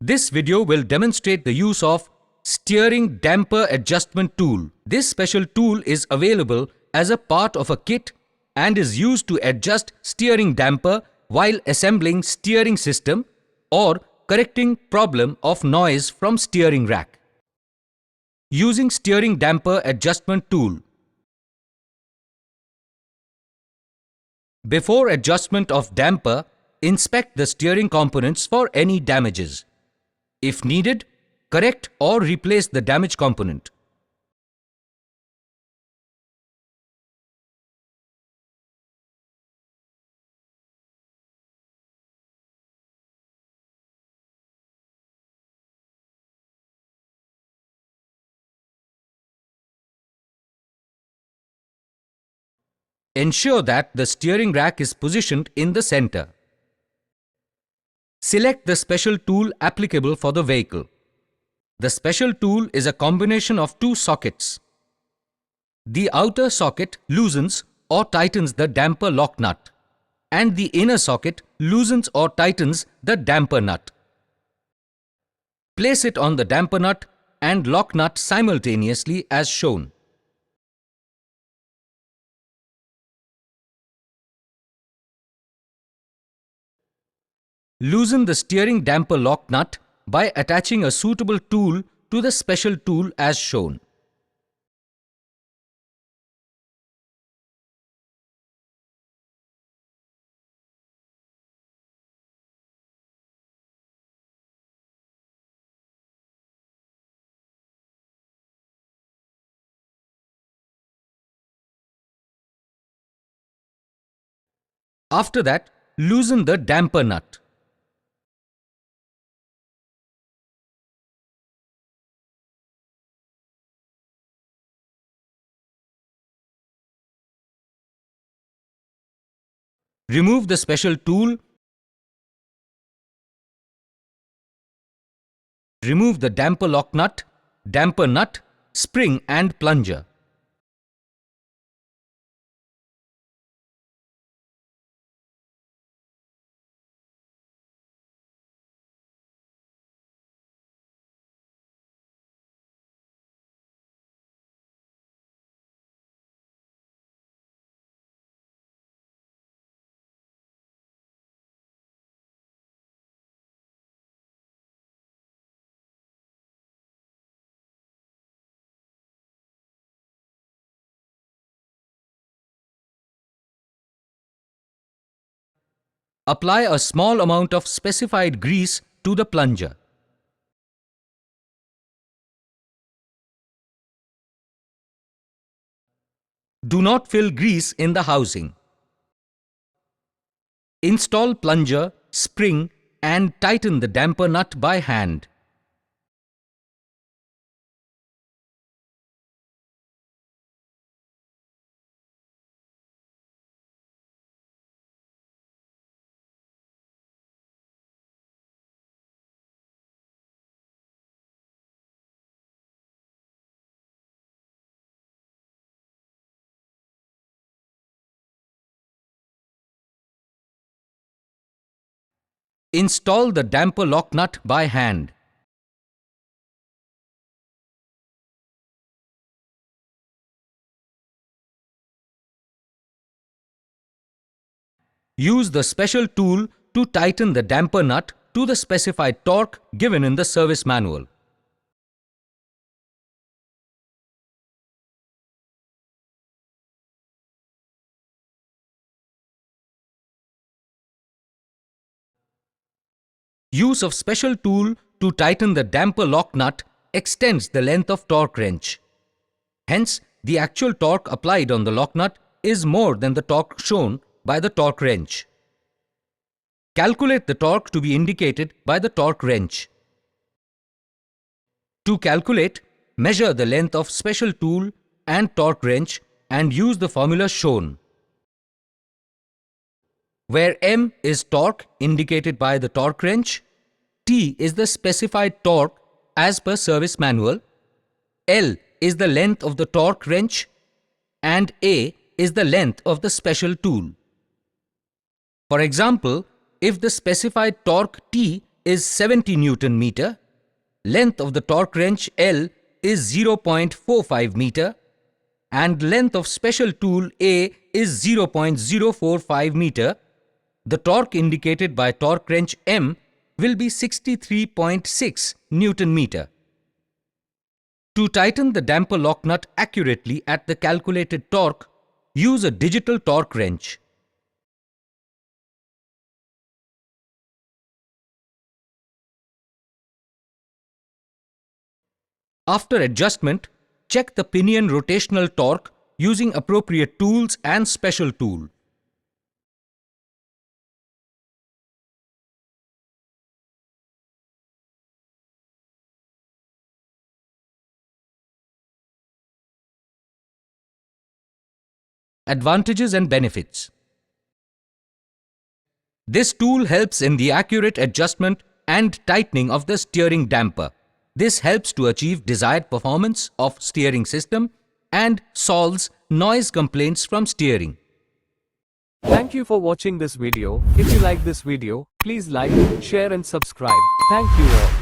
This video will demonstrate the use of Steering Damper Adjustment Tool. This special tool is available as a part of a kit and is used to adjust steering damper while assembling steering system or correcting problem of noise from steering rack. Using Steering Damper Adjustment Tool. Before adjustment of damper, inspect the steering components for any damages. If needed, correct or replace the damaged component. Ensure that the steering rack is positioned in the center. Select the special tool applicable for the vehicle. The special tool is a combination of two sockets. The outer socket loosens or tightens the damper lock nut, and the inner socket loosens or tightens the damper nut. Place it on the damper nut and lock nut simultaneously as shown. Loosen the steering damper lock nut by attaching a suitable tool to the special tool as shown. After that, loosen the damper nut. Remove the special tool. Remove the damper lock nut, damper nut, spring and plunger. Apply a small amount of specified grease to the plunger. Do not fill grease in the housing. Install plunger, spring and tighten the damper nut by hand. Install the damper lock nut by hand. Use the special tool to tighten the damper nut to the specified torque given in the service manual. Use of special tool to tighten the damper lock nut extends the length of torque wrench. Hence, the actual torque applied on the lock nut is more than the torque shown by the torque wrench. Calculate the torque to be indicated by the torque wrench. To calculate, measure the length of special tool and torque wrench and use the formula shown, where M is torque indicated by the torque wrench, T is the specified torque as per service manual, L is the length of the torque wrench, and A is the length of the special tool. For example, if the specified torque T is 70 Newton meter, length of the torque wrench L is 0.45 meter and length of special tool A is 0.045 meter, the torque indicated by torque wrench M will be 63.6 Newton meter. To tighten the damper lock nut accurately at the calculated torque, use a digital torque wrench. After adjustment, check the pinion rotational torque using appropriate tools and special tool. Advantages and benefits. This tool helps in the accurate adjustment and tightening of the steering damper. This helps to achieve desired performance of steering system and solves noise complaints from steering. Thank you for watching this video. If you like this video, please like, share and subscribe. Thank you all.